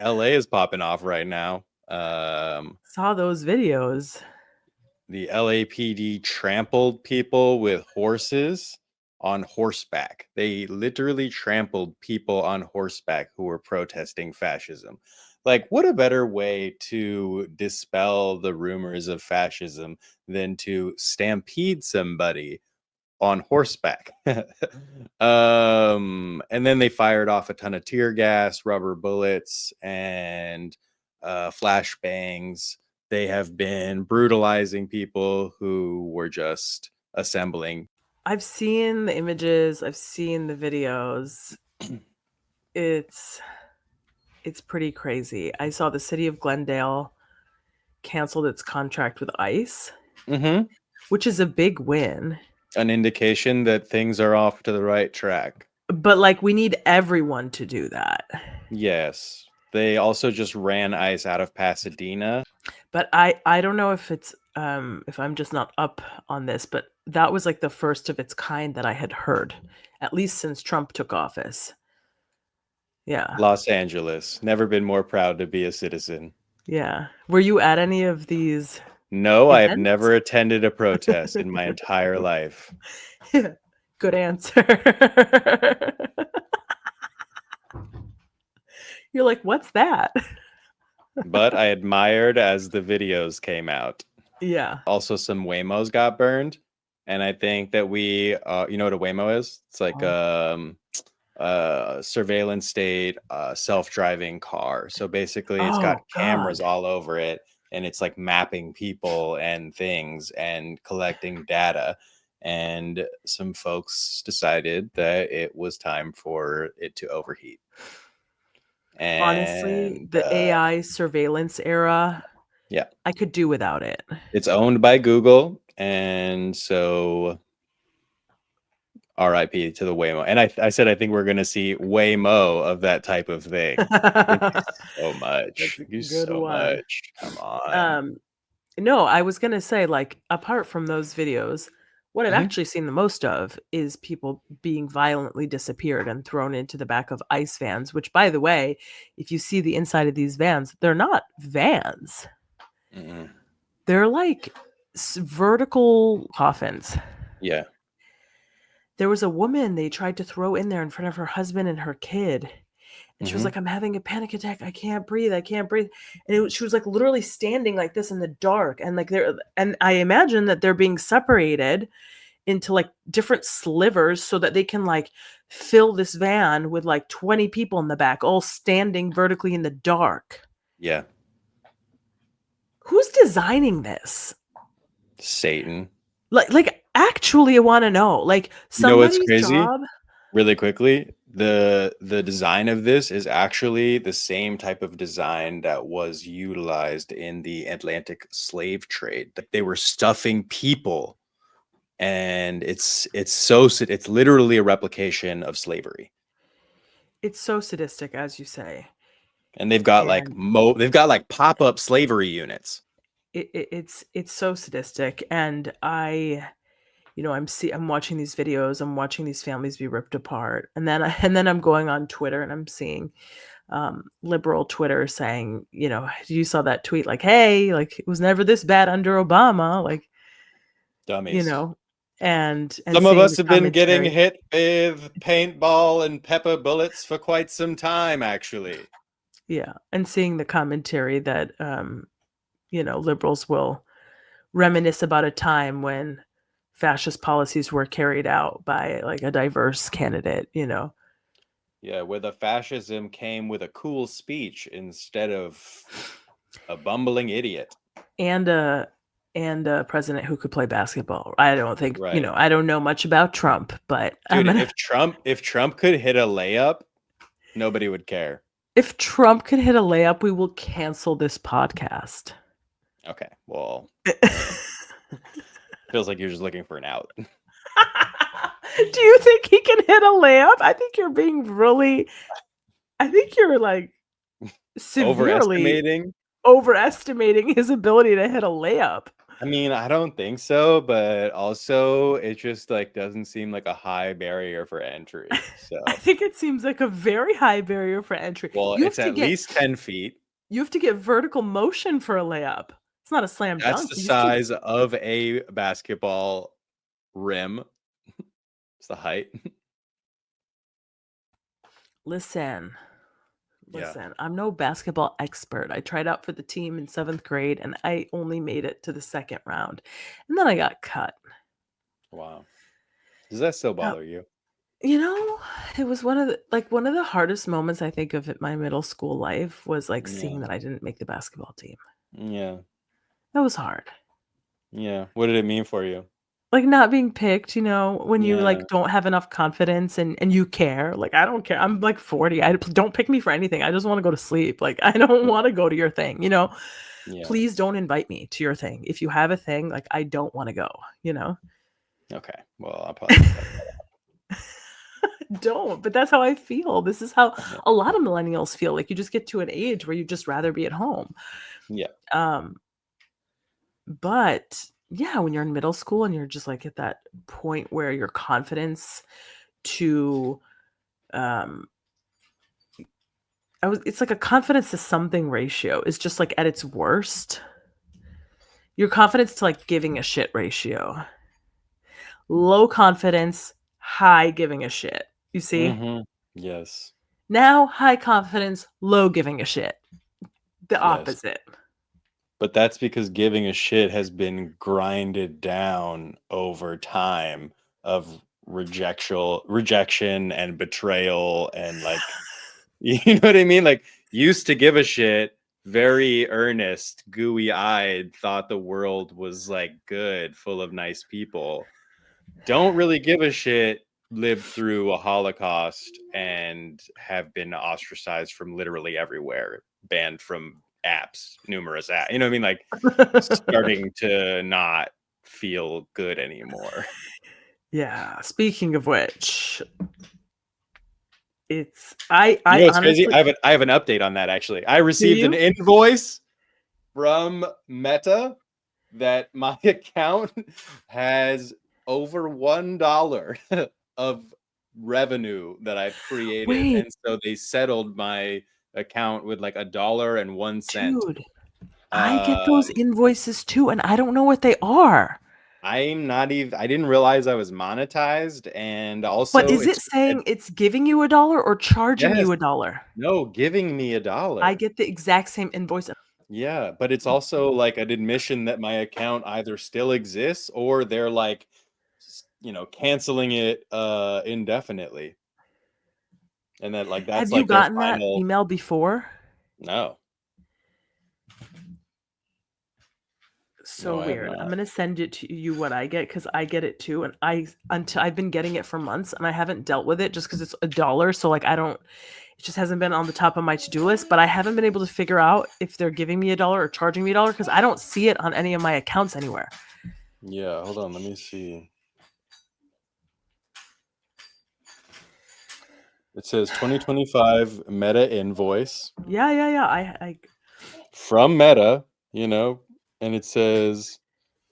LA is popping off right now. Saw those videos. The LAPD trampled people with horses on horseback. They literally trampled people on horseback who were protesting fascism. Like, what a better way to dispel the rumors of fascism than to stampede somebody on horseback. And then they fired off a ton of tear gas, rubber bullets, and flashbangs. They have been brutalizing people who were just assembling. I've seen the images, I've seen the videos. It's pretty crazy. I saw the city of Glendale canceled its contract with ICE, which is a big win. An indication that things are off to the right track. But like, we need everyone to do that. Yes. They also just ran ICE out of Pasadena. But I don't know if it's if I'm just not up on this, but that was like the first of its kind that I had heard, at least since Trump took office. Yeah. Los Angeles. Never been more proud to be a citizen. Yeah. Were you at any of these? No, I have Events? never attended a protest in my entire life. Good answer. You're like, what's that? But I admired as the videos came out. Yeah. Also, some Waymos got burned. And I think that we, you know what a Waymo is? It's like surveillance state, self-driving car. So basically, it's got cameras all over it. And it's like mapping people and things and collecting data. And some folks decided that it was time for it to overheat. And, honestly, the AI surveillance era, yeah, I could do without it. It's owned by Google, and so RIP to the Waymo. And I said I think we're going to see Waymo of that type of thing. So much. Thank you so much. Come on. No, I was going to say, like, apart from those videos, what I've actually seen the most of is people being violently disappeared and thrown into the back of ICE vans, which, by the way, if you see the inside of these vans, they're not vans. They're like vertical coffins. Yeah. There was a woman they tried to throw in there in front of her husband and her kid. And she was like, I'm having a panic attack. I can't breathe. I can't breathe. And she was like literally standing like this in the dark. And like and I imagine that they're being separated into like different slivers so that they can like fill this van with like 20 people in the back, all standing vertically in the dark. Yeah. Who's designing this? Satan. Like actually, I want to know. Like, somebody's what's crazy? job. Really quickly, the design of this is actually the same type of design that was utilized in the Atlantic slave trade. They were stuffing people, and it's literally a replication of slavery. It's so sadistic, as you say. And they've got like pop-up slavery units. It's so sadistic, and I'm watching these videos, I'm watching these families be ripped apart, and then I'm going on Twitter and I'm seeing liberal Twitter saying, you saw that tweet, like, hey, like, it was never this bad under Obama, like, dummies, and some of us have been getting hit with paintball and pepper bullets for quite some time, actually. Yeah, and seeing the commentary that liberals will reminisce about a time when fascist policies were carried out by like a diverse candidate, Yeah, where the fascism came with a cool speech instead of a bumbling idiot. And a president who could play basketball. I don't think, I don't know much about Trump, but dude, if Trump could hit a layup, nobody would care. If Trump could hit a layup, we will cancel this podcast. Okay, well, feels like you're just looking for an out. Do you think he can hit a layup? I think you're like severely overestimating his ability to hit a layup. I mean, I don't think so, but also it just like doesn't seem like a high barrier for entry. I So, think it seems like a very high barrier for entry. well, You have it's to at get least 10 feet. vertical motion for a layup. It's not a slam That's dunk. the You just keep size of a basketball rim. It's the height. listen. Yeah. Listen, I'm no basketball expert. I tried out for the team in 7th grade and I only made it to the second round. And then I got cut. Wow. Does that still Now, bother you? you know, it was one of the hardest moments I think of in my middle school life was like seeing Yeah. that I didn't make the basketball team. Yeah. That was hard. Yeah. What did it mean for you? Like not being picked, when you Yeah. like don't have enough confidence and you care. Like I don't care. I'm like 40. I don't pick me for anything. I just want to go to sleep. Like I don't want to go to your thing. Yeah. Please don't invite me to your thing. If you have a thing, like I don't want to go, you know? Okay. Well, I'll probably just cut Don't, but that's how I feel. This is how that. a lot of millennials feel. Like you just get to an age where you just rather be at home. Yeah. Um, but yeah, when you're in middle school and you're just like at that point where your confidence to um it's like a confidence to something ratio is just like at its worst. Your confidence to like giving a shit ratio. Low confidence, high giving a shit. You see? Mhm. Yes. Now high confidence, low giving a shit. The Yes. opposite. But that's because giving a shit has been grinded down over time of rejection and betrayal and like you know what I mean? Like used to give a shit, very earnest, gooey-eyed, thought the world was like good, full of nice people. Don't really give a shit, lived through a Holocaust and have been ostracized from literally everywhere, banned from apps, numerous apps. You know what I mean? Like starting to not feel good anymore. Yeah. Speaking of which, it's I You I know what's crazy? honestly I have an update on that actually. I do received an you? invoice from Meta that my account has over $1 of revenue that I've created. Wait, And so they settled my account with like $1.01. dude. I get those Um, invoices too, and I don't know what they are. I'm not even, I didn't realize I was monetized. And But also is it saying it's giving you a dollar or charging yes, you a dollar? no, giving me a I dollar. get the exact same invoice. Yeah, but it's also like an admission that my account either still exists or they're like, canceling it indefinitely. And that like that's Have you like their gotten that final email before? no. So No, I have weird. I'm not. gonna send it to you what I get because I get it too, and until I've been getting it for months, and I haven't dealt with it just because it's a dollar. So like I don't, it just hasn't been on the top of my to do list. But I haven't been able to figure out if they're giving me a dollar or charging me a dollar because I don't see it on any of my accounts anywhere. Yeah, hold on, let me see. It says 2025 Meta invoice Yeah. I from Meta, and it says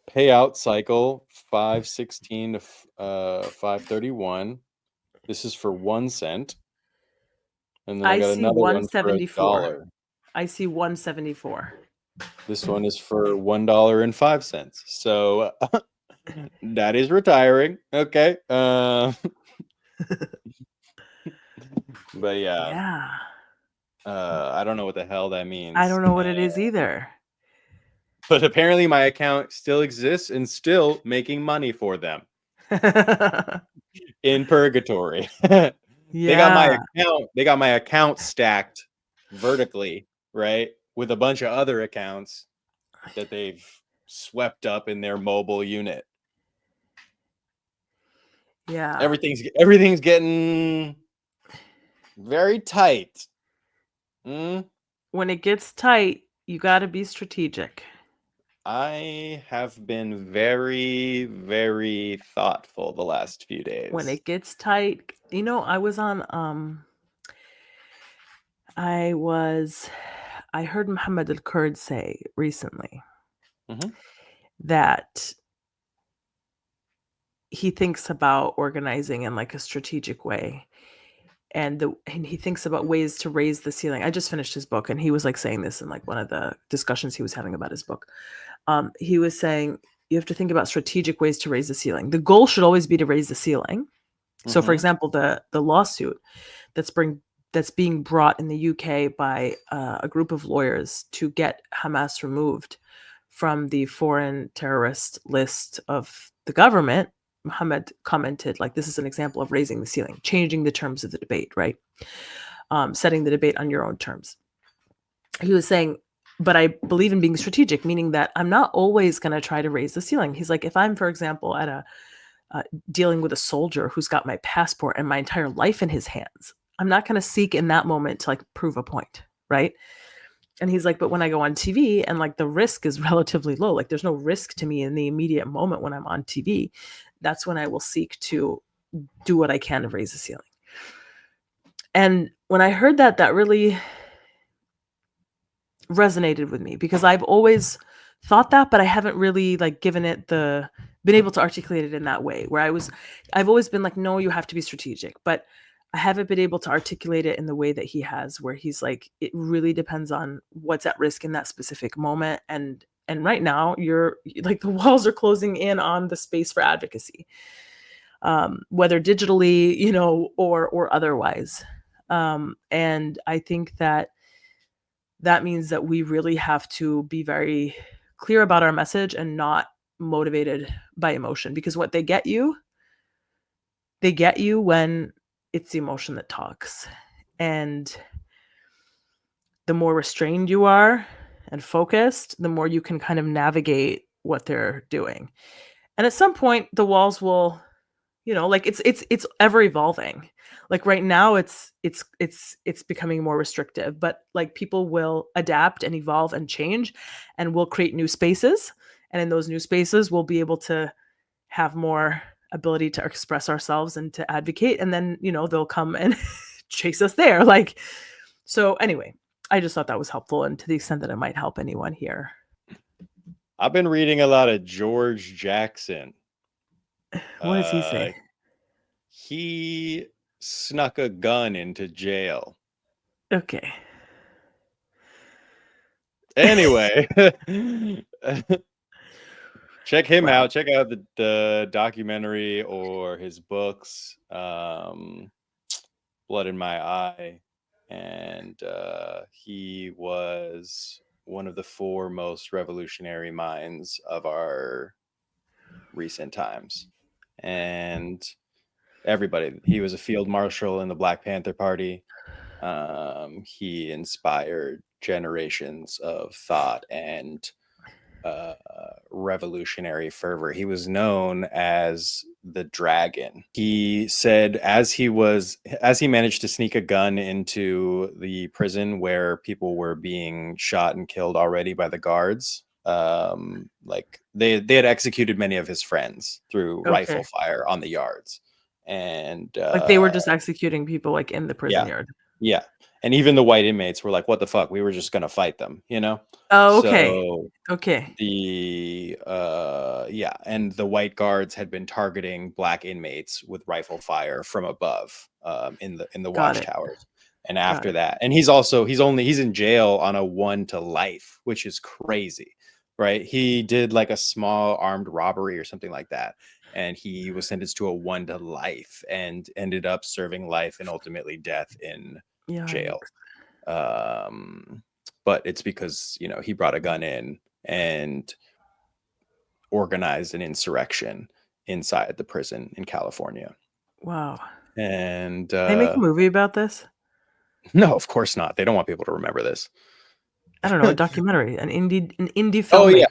payout cycle 516 to 531. This is for 1 cent. And then I I got see another one for a 174. dollar. I see 174. This one is for $1.05. So that is retiring. Okay. But yeah, Yeah. I don't know what the hell that I means. don't know what it is either. But apparently my account still exists and still making money for them in purgatory. Yeah. They got my account stacked vertically, right? With a bunch of other accounts that they've swept up in their mobile unit. Yeah. Everything's getting very tight. Mm? When it gets tight, you got to be strategic. I have been very, very thoughtful the last few When days. it gets tight, I was I heard Muhammad al-Kurd say recently. Mhm. that he thinks about organizing in like a strategic way, and he thinks about ways to raise the ceiling. I just finished his book, and he was like saying this in like one of the discussions he was having about his book. He was saying you have to think about strategic ways to raise the ceiling. The goal should always be to raise the ceiling. So, for example, the lawsuit that's being brought in the UK by a group of lawyers to get Hamas removed from the foreign terrorist list of the government. Mohammed commented, like, this is an example of raising the ceiling, changing the terms of the debate, right? Setting the debate on your own terms. He was saying, but I believe in being strategic, meaning that I'm not always going to try to raise the ceiling. He's like, if I'm, for example, at a dealing with a soldier who's got my passport and my entire life in his hands, I'm not going to seek in that moment to like prove a point, right? And he's like, but when I go on TV and like the risk is relatively low, like there's no risk to me in the immediate moment when I'm on TV, that's when I will seek to do what I can to raise the ceiling. And when I heard that, that really resonated with me, because I've always thought that, but I haven't really like been able to articulate it in that way, where I've always been like, no, you have to be strategic, but I haven't been able to articulate it in the way that he has, where he's like, it really depends on what's at risk in that specific moment. And right now you're like, the walls are closing in on the space for advocacy, whether digitally, or otherwise. And I think that means that we really have to be very clear about our message and not motivated by emotion, because what they get you when it's the emotion that talks. And the more restrained you are and focused, the more you can kind of navigate what they're doing. And at some point the walls will, like it's ever evolving. Like right now it's becoming more restrictive, but like people will adapt and evolve and change, and we'll create new spaces. And in those new spaces, we'll be able to have more ability to express ourselves and to advocate. And then, they'll come and chase us there. Like, so anyway, I just thought that was helpful. And to the extent that it might help anyone here. I've been reading a lot of George Jackson. What does he say? He snuck a gun into jail. Okay. Anyway, check him out. Check out the documentary or his books, Blood in My Eye. And he was one of the foremost revolutionary minds of our recent times. And he was a field marshal in the Black Panther Party. He inspired generations of thought and revolutionary fervor. He was known as the Dragon. He said as he managed to sneak a gun into the prison where people were being shot and killed already by the guards, like they had executed many of his friends through rifle fire on the yards. And like they were just executing people like in the prison yard. Yeah. And even the white inmates were like, what the fuck? We were just going to fight them, Oh, okay. So okay. And the white guards had been targeting black inmates with rifle fire from above, in the watchtowers. And after that, and he's in jail on a 1 to life, which is crazy, right? He did like a small armed robbery or something like that. And he was sentenced to a 1 to life and ended up serving life and ultimately death in jail. But it's because, he brought a gun in and organized an insurrection inside the prison in California. Wow. And they make a movie about this? No, of course not. They don't want people to remember this. I don't know, a documentary, an indie filmmaker. Oh yeah,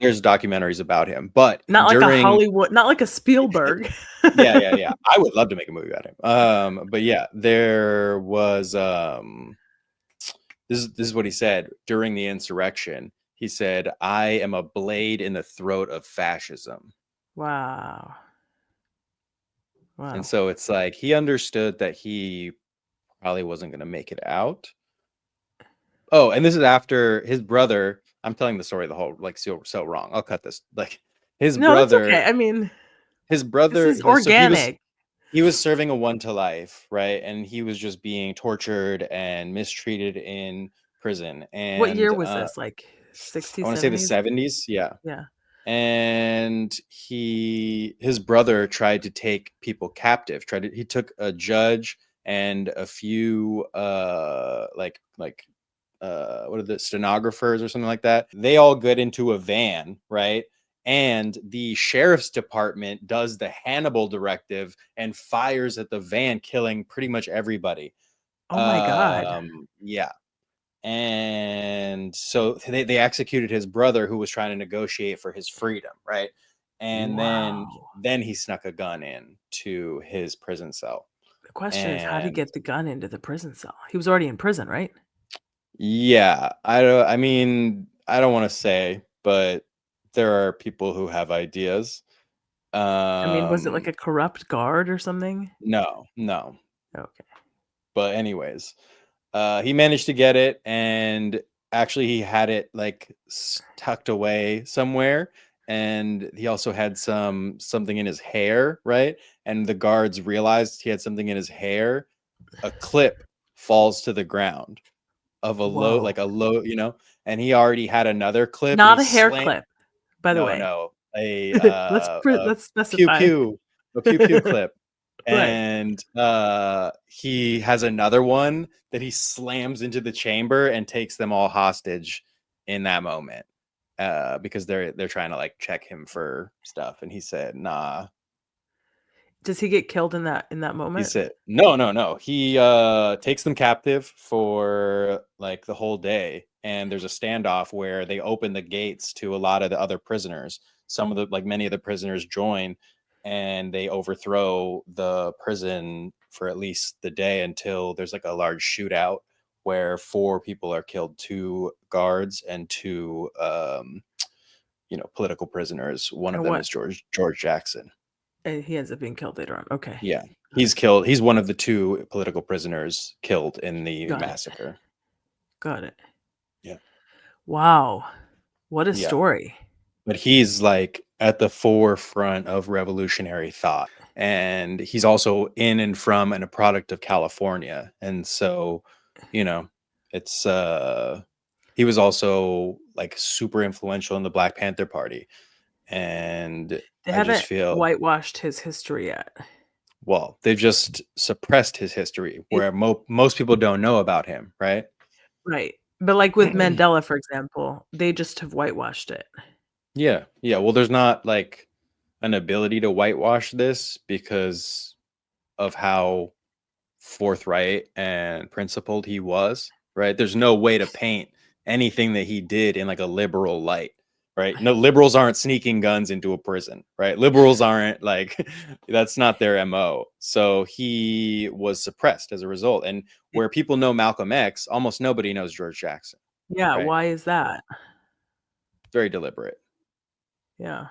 there's documentaries about him, but not like a Hollywood, not like a Spielberg. yeah. I would love to make a movie about him. But yeah, there was this is what he said during the insurrection. He said, "I am a blade in the throat of fascism." Wow. And so it's like he understood that he probably wasn't going to make it out. Oh, and this is after his brother, I'm telling the story the whole like so wrong. I'll cut this. Like his No, it's okay. brother, I mean, his this brother. is So organic. he was serving a 1 to life, right? And he was just being tortured and mistreated in prison. What year And was this? Like I 60s, want to say the 70s? 70s, yeah. Yeah. And his brother tried to take people captive. He took a judge and a few what are the stenographers or something like that. They all get into a van, right? And the sheriff's department does the Hannibal directive and fires at the van, killing pretty much everybody. Oh my God. Yeah. And so they executed his brother who was trying to negotiate for his freedom, right? And Wow. then he snuck a gun in to his prison cell. The question is, how did he And get the gun into the prison cell? He was already in prison, right? yeah, I mean, I don't want to say, but there are people who have ideas. I mean, was it like Um, a corrupt guard or something? no. Okay. But anyways, he managed to get it, and actually he had it like tucked away somewhere, and he also had something in his hair, right? And the guards realized he had something in his hair. A clip falls to the ground of Whoa. a low, and he already had another clip, and he Not a hair slammed. clip, by the No, way. no, a Let's pew specify. pew, a pew pew clip, Right. and he has another one that he slams into the chamber and takes them all hostage in that moment, because they're trying to like check him for stuff, and he said, "Nah." Does he get killed in that He moment? said, "No, no, no." He takes them captive for like the whole day, and there's a standoff where they open the gates to a lot of the other prisoners. Some of the like many of the prisoners join, and they overthrow the prison for at least the day until there's like a large shootout where 4 people are killed, 2 guards and 2 political prisoners. One of And them what is George Jackson. and he ends up being killed later on. Okay. Yeah. He's killed. He's one of the 2 political prisoners killed in the Got it. massacre. Got it. Yeah. Wow. What a Yeah. story. But he's like at the forefront of revolutionary thought. And he's also in and from and a product of California. And so, you know, it's he was also like super influential in the Black Panther Party. And They I just haven't feel, whitewashed his history yet. well, they've just suppressed his history It where most people don't know about him, right? right. But like with Mandela, for example, they just have whitewashed it. Yeah. Yeah. Well, there's not like an ability to whitewash this because of how forthright and principled he was, right? There's no way to paint anything that he did in like a liberal light, right? No, liberals aren't sneaking guns into a prison, right? Liberals aren't like, that's not their MO. So he was suppressed as a result. And It where people know Malcolm X, almost nobody knows George Jackson, yeah, right? why is that? Very deliberate. Yeah.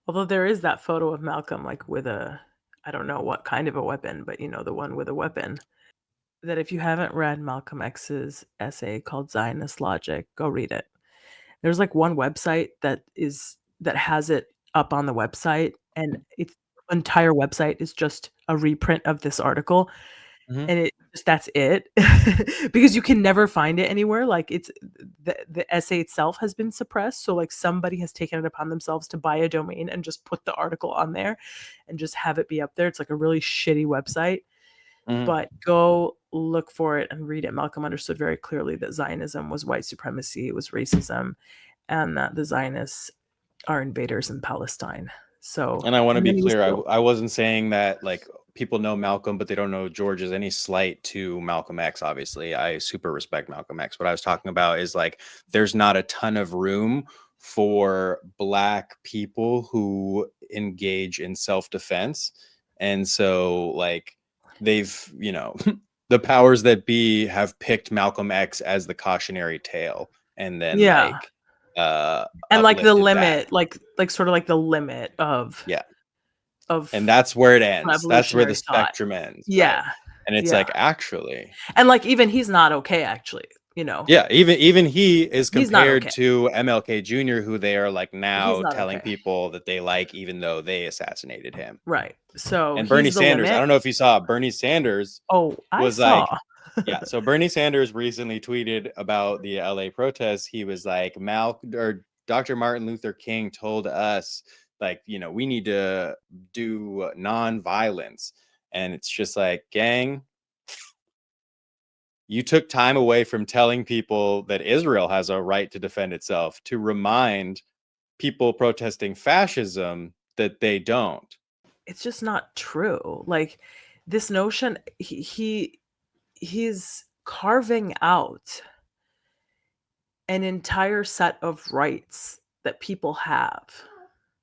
Although there is that photo of Malcolm, like, with a I don't know what kind of a weapon, but, the one with a weapon, that if you haven't read Malcolm X's essay called Zionist Logic, go read it. There's, like, one website that has it up on the website, and its entire website is just a reprint of this article, Mhm. and that's it. Because you can never find it anywhere, like, the essay itself has been suppressed, so, like, somebody has taken it upon themselves to buy a domain and just put the article on there and just have it be up there. It's, like, a really shitty website, Mhm. but go look for it and read it. Malcolm understood very clearly that Zionism was white supremacy, it was racism, and that the Zionists are invaders in Palestine. So And I want to and be then he was clear, killed. I wasn't saying that like people know Malcolm, but they don't know George is any slight to Malcolm X. Obviously, I super respect Malcolm X. What I was talking about is like there's not a ton of room for Black people who engage in self-defense. And so, like, they've, the powers that be have picked Malcolm X as the cautionary tale and then, Yeah. like, And, like, the uplifted that. limit, sort of like the limit of Yeah. And of that's where it ends. That's where the revolutionary thought. spectrum ends, right? Yeah. And it's Yeah. like, actually, And, like, even he's not okay, actually. you know. Yeah, even he is He's not compared okay. to MLK Jr., who they are like He's now not telling okay. people that they like, even though they assassinated him. Right. So And Bernie he's the Sanders, I limit. don't know if you saw, Bernie Sanders Oh, I was saw. like, yeah. So Bernie Sanders recently tweeted about the LA protests. He was like, Dr. Martin Luther King told us, like, we need to do nonviolence. And it's just like, gang, you took time away from telling people that Israel has a right to defend itself to remind people protesting fascism that they don't. It's just not true. Like this notion, he's carving out an entire set of rights that people have.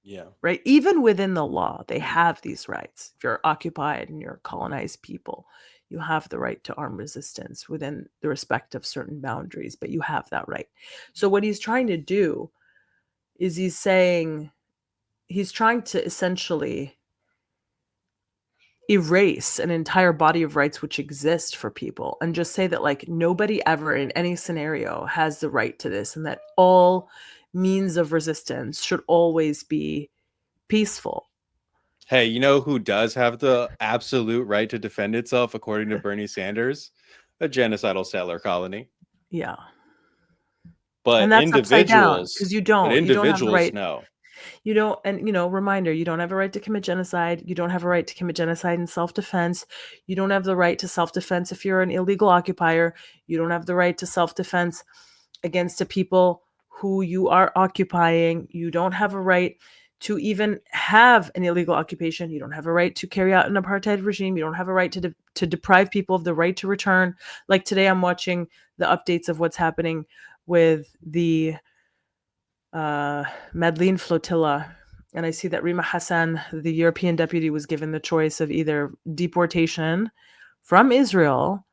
Yeah. Right? Even within the law, they have these rights. If you're occupied and you're colonized people, you have the right to armed resistance within the respect of certain boundaries, but you have that right. So what he's trying to do is he's trying to essentially erase an entire body of rights which exist for people and just say that like nobody ever in any scenario has the right to this and that all means of resistance should always be peaceful. Hey, you know who does have the absolute right to defend itself, according to Bernie Sanders? A genocidal settler colony. Yeah. But And that's upside down individuals, because you but don't have the individuals, right. no. You don't, and reminder, you don't have a right to commit genocide. You don't have a right to commit genocide in self-defense. You don't have the right to self-defense if you're an illegal occupier. You don't have the right to self-defense against the people who you are occupying. You don't have a right to even have an illegal occupation. You don't have a right to carry out an apartheid regime. You don't have a right to deprive people of the right to return. Like today, I'm watching the updates of what's happening with the Medellin flotilla, and I see that Rima Hassan, the European deputy, was given the choice of either deportation from Israel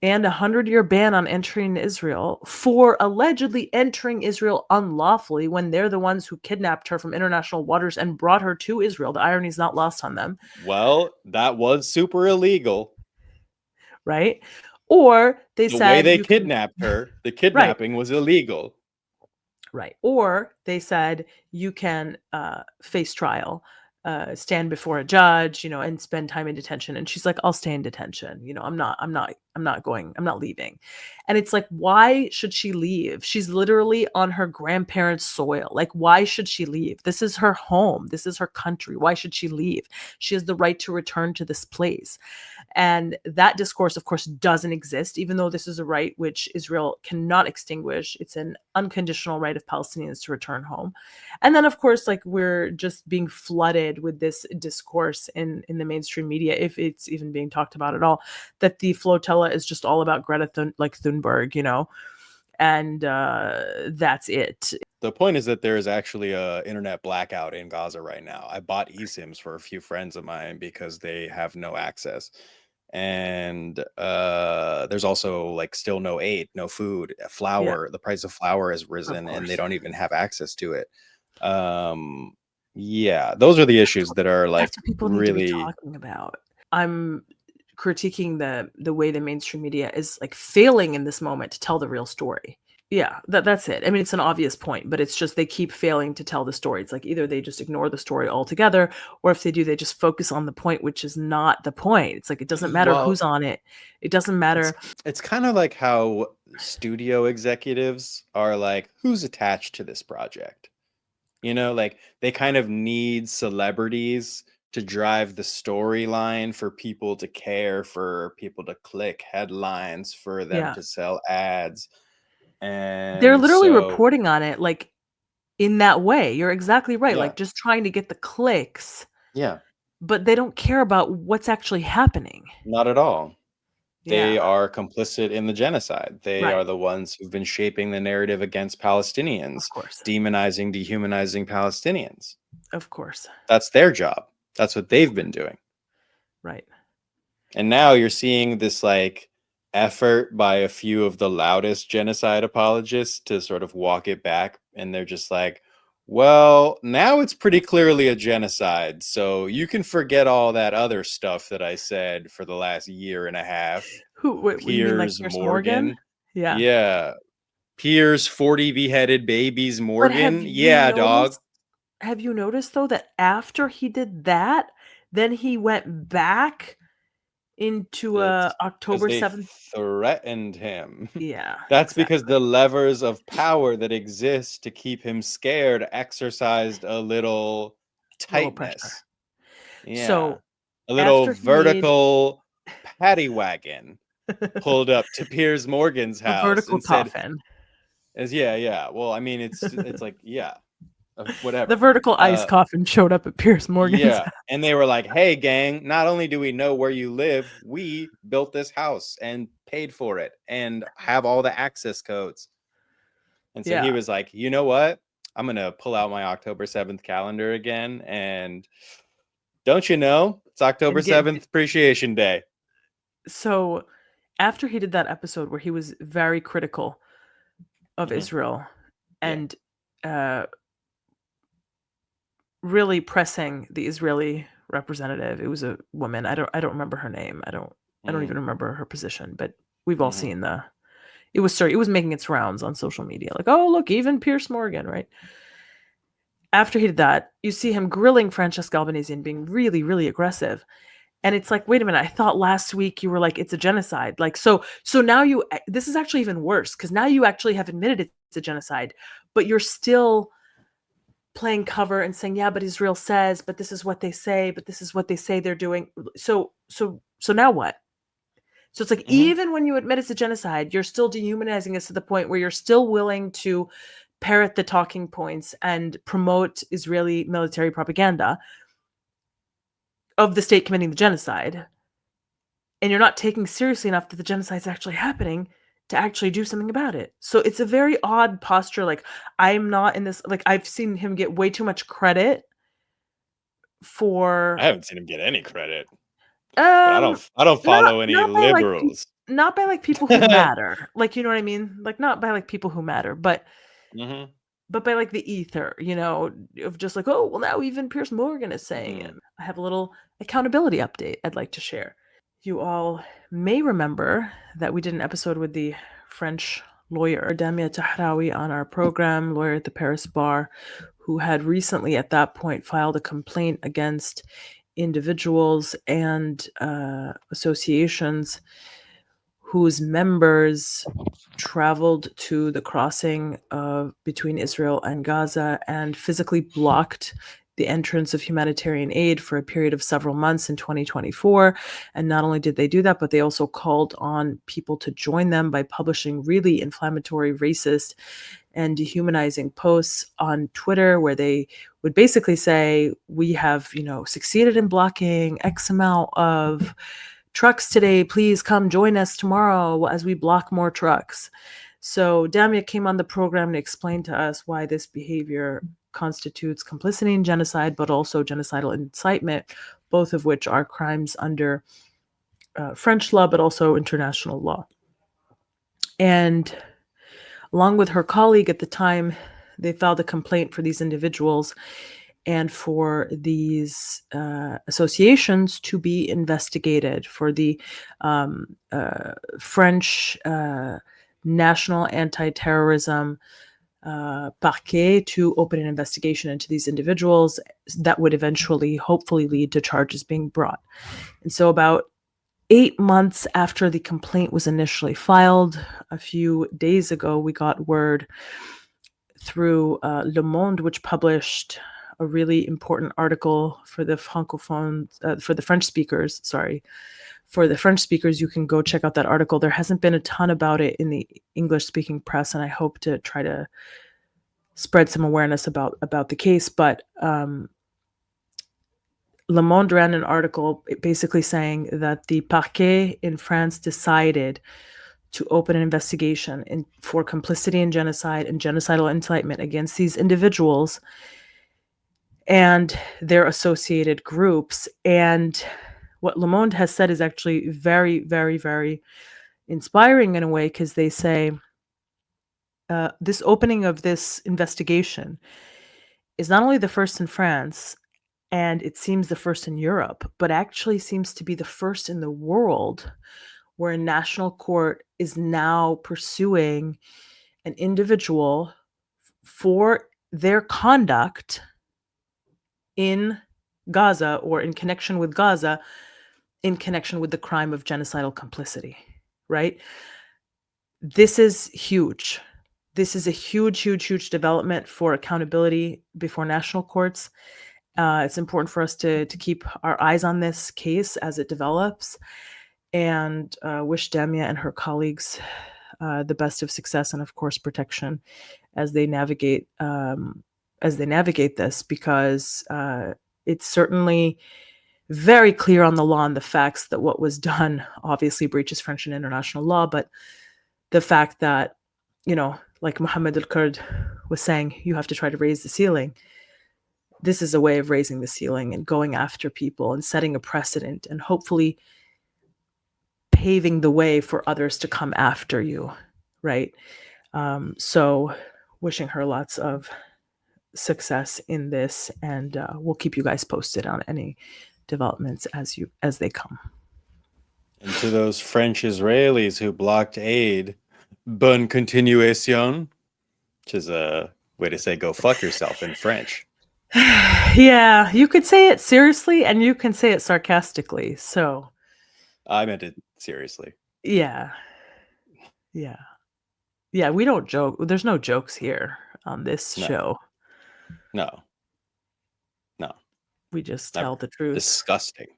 and a 100-year ban on entering Israel for allegedly entering Israel unlawfully when they're the ones who kidnapped her from international waters and brought her to Israel. The irony is not lost on them. Well, that was super illegal. Right? Or they The way said they you can, kidnapped her, the right, kidnapping was illegal. right. Or they said you can face trial, stand before a judge, and spend time in detention. And she's like, I'll stay in detention. I'm not going, I'm not leaving. And it's like, why should she leave? She's literally on her grandparents' soil. Like, why should she leave? This is her home. This is her country. Why should she leave? She has the right to return to this place. And that discourse, of course, doesn't exist, even though this is a right which Israel cannot extinguish. It's an unconditional right of Palestinians to return home. And then, of course, like we're just being flooded with this discourse in the mainstream media, if it's even being talked about at all, that the flotilla is just all about Greta Thunberg, and that's it. The point is that there is actually a internet blackout in Gaza right now. I bought eSIMs for a few friends of mine because they have no access. And there's also like still no aid, no food, flour. The price of flour has risen and they don't even have access to it. Yeah, those are the issues that are like That's what people need to be really. talking about. I'm critiquing the way the mainstream media is like failing in this moment to tell the real story. Yeah, that's it. I mean, it's an obvious point, but it's just they keep failing to tell the story. It's like either they just ignore the story altogether, or if they do, they just focus on the point, which is not the point. It's like it doesn't matter Well, who's on it. It doesn't matter. it's kind of like how studio executives are like, who's attached to this project? Like they kind of need celebrities to drive the storyline for people to care, for people to click headlines, for them Yeah. to sell ads. They're And literally so, reporting on it like in that way. You're exactly right. yeah, Like just trying to get the clicks, yeah, but they don't care about what's actually happening. not at all. They Yeah. are complicit in the genocide. They Right. are the ones who've been shaping the narrative against Of Palestinians, course. demonizing, dehumanizing Palestinians. Of course. That's their job. That's what they've been doing. Right. And now you're seeing this like effort by a few of the loudest genocide apologists to sort of walk it back. And they're just like, well, now it's pretty clearly a genocide. So you can forget all that other stuff that I said for the last year and a half. Who? What you mean, like Piers Piers Morgan? Morgan. Yeah. Yeah. Piers 40 beheaded babies But Morgan. Yeah, dog. have you noticed though that after he did that, then he went back into That's because October they 7th? threatened him. Yeah, That's because exactly. the levers of power that exist to keep him scared exercised a little Little pressure. tightness. Yeah. So A little after he made vertical paddy wagon pulled up to Piers Morgan's a house vertical and said, coffin, yeah, yeah. Well, I mean, it's like, yeah, the whatever. vertical ice coffin showed up at Piers Morgan's Yeah. house. And they were like, hey, gang, not only do we know where you live, we built this house and paid for it and have all the access codes. And so he Yeah, was like, you know what? I'm going to pull out my October 7th calendar again. And don't you know, it's October and get 7th Appreciation Day. so after he did that episode where he was very critical of Hmm. Israel Yeah. and uh, really pressing the Israeli representative. It was a woman. I don't remember her name. I don't Hmm. even remember her position, but we've all Hmm. seen it was making its rounds on social media. Like, oh look, even Piers Morgan, right? After he did that, you see him grilling Francesca Albanese and being really, really aggressive. And it's like, wait a minute, I thought last week you were like, it's a genocide. Like, so now this is actually even worse because now you actually have admitted it's a genocide, but you're still playing cover and saying, yeah, but Israel says, but this is what they say, but this is what they say they're doing. So now what? So it's like, Hmm. even when you admit it's a genocide, you're still dehumanizing us to the point where you're still willing to parrot the talking points and promote Israeli military propaganda of the state committing the genocide. And you're not taking seriously enough that the genocide is actually happening to actually do something about it. So it's a very odd posture. Like, I'm not in this, like, I've seen him get way too much credit I for haven't seen him get any credit, but um I don't not follow any not by like liberals. not by like people who matter. Like, you know what I mean? Like, not by like people who matter, Hmm. but by like the ether, of just like, oh, well, now even Piers Morgan is saying it. Hmm. I have a little accountability update I'd like to share. You all may remember that we did an episode with the French lawyer Damia Tahraoui on our program, lawyer at the Paris bar, who had recently at that point filed a complaint against individuals and associations whose members traveled to the crossing between Israel and Gaza and physically blocked the entrance of humanitarian aid for a period of several months in 2024. And not only did they do that, but they also called on people to join them by publishing really inflammatory, racist, and dehumanizing posts on Twitter where they would basically say, we have, succeeded in blocking X amount of trucks today. Please come join us tomorrow as we block more trucks. So Damia came on the program to explain to us why this behavior constitutes complicity in genocide, but also genocidal incitement, both of which are crimes under French law, but also international law. And along with her colleague at the time, they filed a complaint for these individuals and for these associations to be investigated, for the French National Anti-Terrorism Parquet to open an investigation into these individuals that would eventually, hopefully, lead to charges being brought. And so about 8 months after the complaint was initially filed, a few days ago, we got word through Le Monde, which published a really important article for the francophones, for the French speakers. Sorry, for the French speakers, you can go check out that article. There hasn't been a ton about it in the English-speaking press, and I hope to try to spread some awareness about the case. But Le Monde ran an article basically saying that the Parquet in France decided to open an investigation for complicity in genocide and genocidal incitement against these individuals and their associated groups. And what Le Monde has said is actually very, very, very inspiring in a way, because they say this opening of this investigation is not only the first in France, and it seems the first in Europe, but actually seems to be the first in the world where a national court is now pursuing an individual for their conduct in Gaza or in connection with Gaza, in connection with the crime of genocidal complicity, right? This is huge. This is a huge, huge, huge development for accountability before national courts. It's important for us to keep our eyes on this case as it develops, and wish Damia and her colleagues the best of success and, of course, protection as they navigate this, because it's certainly very clear on the law and the facts that what was done obviously breaches French and international law, but the fact that, like Mohammed al-Kurd was saying, you have to try to raise the ceiling. This is a way of raising the ceiling and going after people and setting a precedent and hopefully paving the way for others to come after you, right? So wishing her lots of success in this, and we'll keep you guys posted on any developments as they come. And to those French Israelis who blocked aid, bonne continuation, which is a way to say go fuck yourself in French. Yeah, you could say it seriously and you can say it sarcastically. So I meant it seriously. Yeah, we don't joke. There's no jokes here on this show. No. We just tell the truth. Disgusting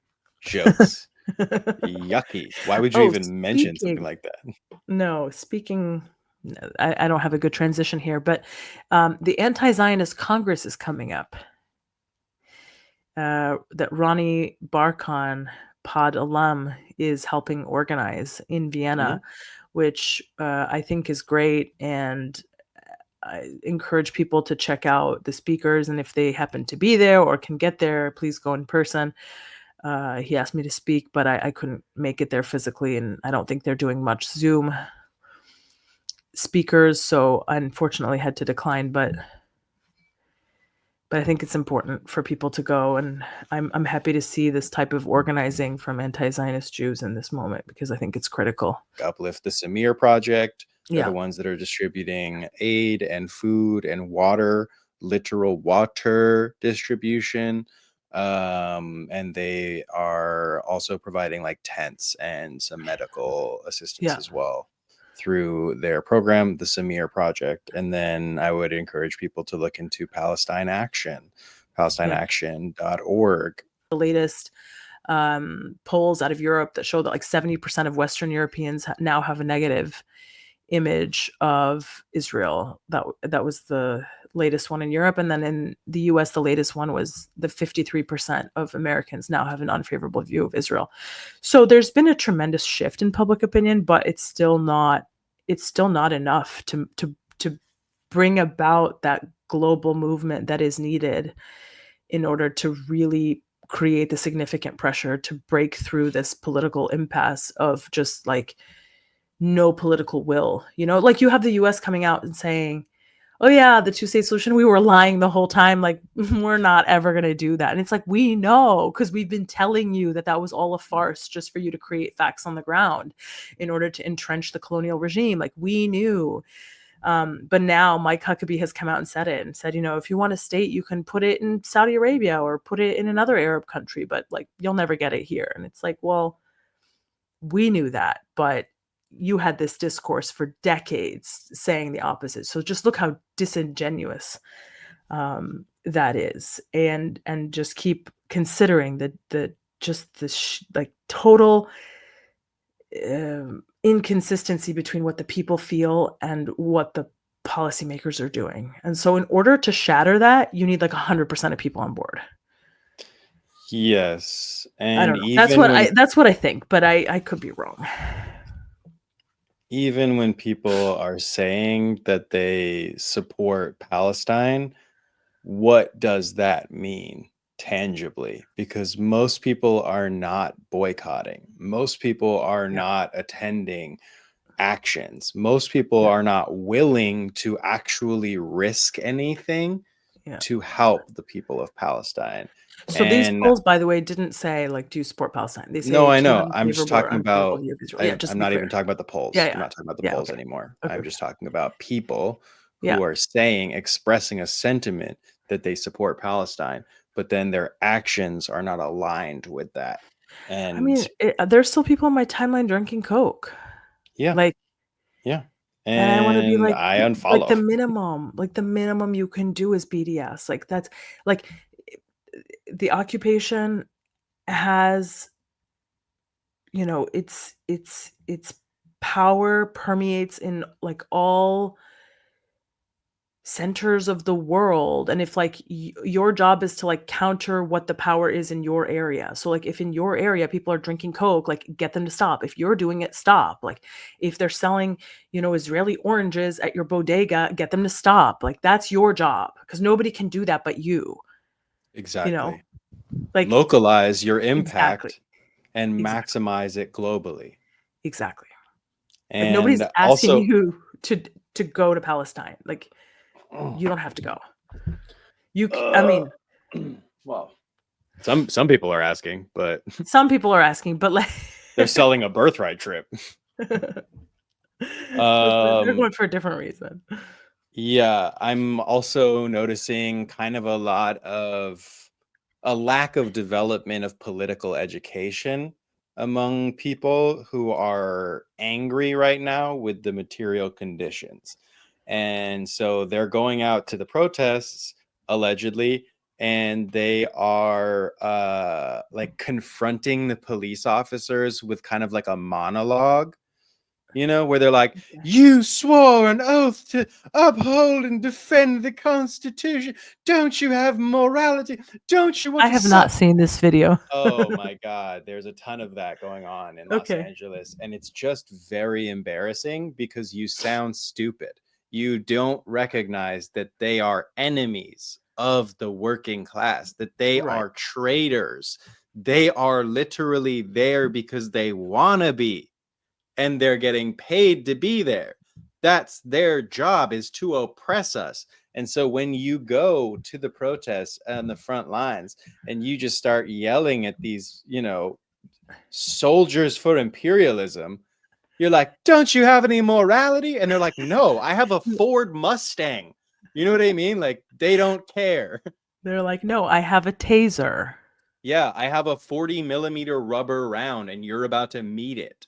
jokes. Yucky. Why would you even mention something like that? No, I don't have a good transition here, but the AntiZionist Congress is coming up. That Ronnie Barkon, Pod alum, is helping organize in Vienna, which I think is great. And I encourage people to check out the speakers. And if they happen to be there or can get there, please go in person. He asked me to speak, but I couldn't make it there physically. And I don't think they're doing much Zoom speakers. So I unfortunately had to decline, but I think it's important for people to go, and I'm happy to see this type of organizing from anti-Zionist Jews in this moment, because I think it's critical. Uplift the Samir Project. They're the ones that are distributing aid and food and water, literal water distribution. And they are also providing like tents and some medical assistance as well through their program, the Samir Project. And then I would encourage people to look into Palestine Action, palestineaction.org. The latest polls out of Europe that show that like 70% of Western Europeans now have a negative image of Israel. That was the latest one in Europe. And then in the US, the latest one was the 53% of Americans now have an unfavorable view of Israel. So there's been a tremendous shift in public opinion, but it's still not enough to bring about that global movement that is needed in order to really create the significant pressure to break through this political impasse of just like no political will. Like you have the US coming out and saying, oh yeah, the two-state solution, we were lying the whole time. Like, we're not ever going to do that. And it's like, we know, because we've been telling you that was all a farce just for you to create facts on the ground in order to entrench the colonial regime. Like, we knew. But now Mike Huckabee has come out and said it and said, if you want a state, you can put it in Saudi Arabia or put it in another Arab country, but like, you'll never get it here. And it's like, well, we knew that, but you had this discourse for decades saying the opposite. So just look how disingenuous that is, and just keep considering the total inconsistency between what the people feel and what the policymakers are doing. And so in order to shatter that, you need like 100% of people on board. Yes. And I don't know. That's what I think, but I could be wrong. Even when people are saying that they support Palestine, what does that mean tangibly? Because most people are not boycotting. Most people are not attending actions. Most people are not willing to actually risk anything Yeah. to help the people of Palestine. So these And polls, by the way, didn't say, like, "Do you support Palestine?" They no, say, I "Do you know. have a I'm just favorable or talking unfavorable about view of Israel?" Yeah, just to I'm be not clear. even talking about the Yeah, polls. I'm yeah. not talking about the Yeah, polls okay. anymore. Okay, I'm okay. just talking about people Yeah. who are expressing a sentiment that they support Palestine, but then their actions are not aligned with that. I And mean, there's still people on my timeline drinking Coke. yeah, Like, yeah. and I wanna be And I unfollow. the minimum you can do is BDS. Like, that's like, the occupation has, its power permeates in, like, all centers of the world, and if, like, your job is to, like, counter what the power is in your area. So, like, if in your area people are drinking Coke, like, get them to stop. If you're doing it, stop. Like, if they're selling, Israeli oranges at your bodega, get them to stop. Like, that's your job, because nobody can do that but you know? Exactly. Like, Localize your exactly, impact and exactly, maximize it globally. exactly. Like, nobody's And asking also, you to go to Palestine. Like, you don't have to go. I uh, mean, well, some people are asking, but some people are asking, but, like, they're selling a birthright trip. listen, they're Um, going for a different reason. yeah, I'm also noticing kind of a lack of development of political education among people who are angry right now with the material conditions. And so they're going out to the protests, allegedly, and they are like confronting the police officers with kind of like a monologue, where they're like, Okay. you swore an oath to uphold and defend the Constitution. Don't you have morality? Don't you want I to have not suffer? seen this video. Oh my God, there's a ton of that going on in Los Okay. Angeles. And it's just very embarrassing because you sound stupid. You don't recognize that they are enemies of the working class, that they Right. are traitors. They are literally there because they want to be, and they're getting paid to be there. That's their job, is to oppress us. And so when you go to the protests on the front lines and you just start yelling at these, soldiers for imperialism, you're like, don't you have any morality? And they're like, no, I have a Ford Mustang. You know what I mean? Like, they don't care. They're like, "No, I have a taser." Yeah, I have a 40 millimeter rubber round and you're about to meet it.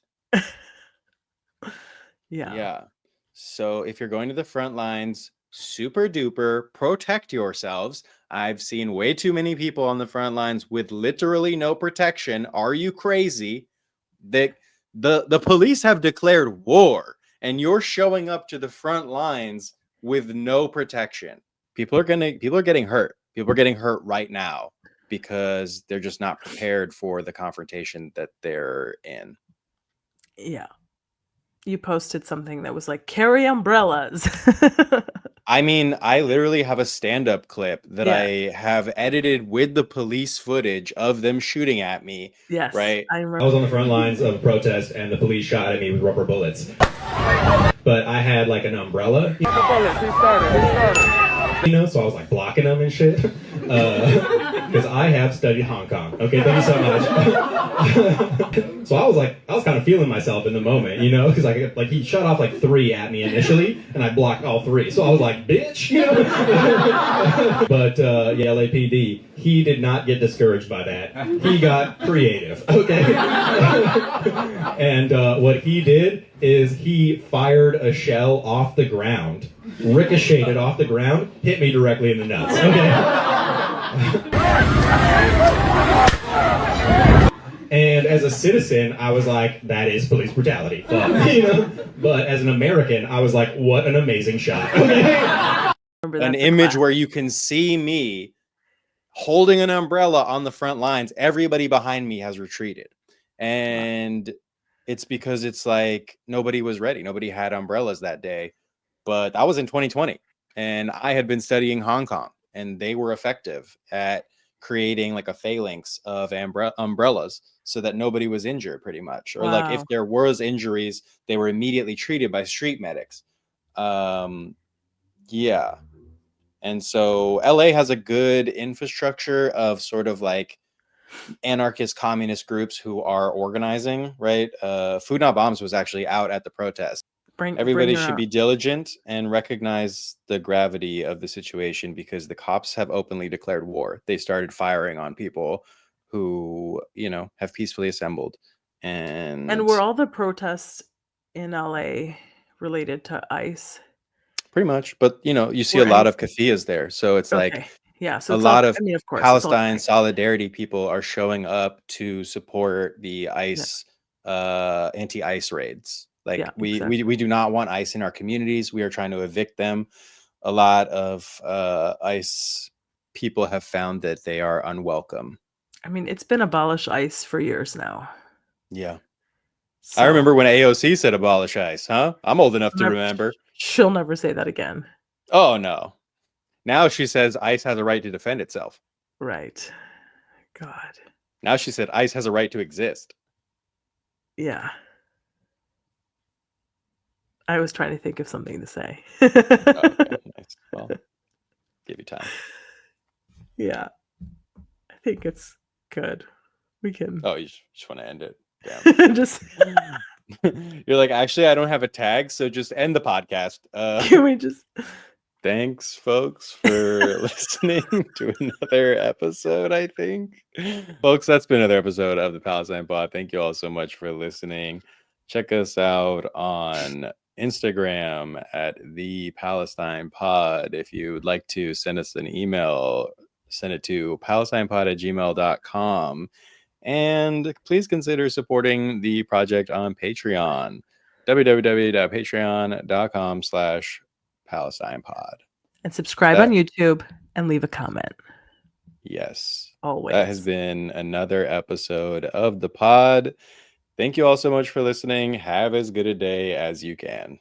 Yeah. Yeah. So if you're going to the front lines, super duper protect yourselves. I've seen way too many people on the front lines with literally no protection. Are you crazy? They, the police have declared war, and you're showing up to the front lines with no protection. People are getting hurt. People are getting hurt right now because they're just not prepared for the confrontation that they're in. Yeah. You posted something that was like, "Carry umbrellas." I mean, I literally have a stand-up clip that Yeah. I have edited with the police footage of them shooting at me, Yes, right? I I remember. was on the front lines of a protest and the police shot at me with rubber bullets. But I had like an umbrella. So I was like blocking them and shit. Because I have studied Hong Kong. Okay, thank you so much. So I was kind of feeling myself in the moment, because like he shot off like 3 at me initially, and I blocked all 3. So I was like, bitch, But yeah, LAPD, he did not get discouraged by that. He got creative, okay? And what he did is he fired a shell off the ground, ricocheted off the ground, hit me directly in the nuts, okay? And as a citizen, I was like, that is police brutality. But as an American, I was like, what an amazing shot. Okay? An image where you can see me holding an umbrella on the front lines. Everybody behind me has retreated. And it's because it's like nobody was ready. Nobody had umbrellas that day. But that was in 2020. And I had been studying Hong Kong, and they were effective at creating like a phalanx of umbrellas so that nobody was injured, pretty much. Or like if Wow. there was injuries, they were immediately treated by street medics. Yeah. And so LA has a good infrastructure of sort of like anarchist communist groups who are organizing, right? Food Not Bombs was actually out at the protest. Bring Everybody her should up. be diligent and recognize the gravity of the situation, because the cops have openly declared war. They started firing on people who, have peacefully assembled. And were all the protests in LA related to ICE? Pretty much, but you see Were a lot any of kafiyas there, so it's like Okay. Yeah, so a it's all lot of I mean, of course, it's all Palestine connected. solidarity people are showing up to support the Yeah. ICE anti-ICE raids. Like Yeah, we, exactly. we do not want ICE in our communities. We are trying to evict them. A lot of ICE people have found that they are unwelcome. I mean, it's been abolish ICE for years now. Yeah. I So remember when AOC said abolish ICE, huh? I'm old enough to never remember. she'll never say that again. Oh no. Now she says ICE has a right to defend itself. Right. God. Now she said ICE has a right to exist. Yeah. I was trying to think of something to say. Okay, nice. Well, give you time. Yeah. I think it's good. We can Oh, you just want to end it. Damn. just You're like, actually, I don't have a tag, so just end the podcast. can we just Thanks, folks, for listening to another episode, I think. Folks, that's been another episode of the Palestine Pod. Thank you all so much for listening. Check us out on Instagram at the Palestine Pod. If you would like to send us an email, send it to palestinepod@gmail.com. And please consider supporting the project on Patreon, www.patreon.com/PalestinePod. and subscribe on YouTube and leave a comment. Yes. Always. That has been another episode of the pod. Thank you all so much for listening. Have as good a day as you can.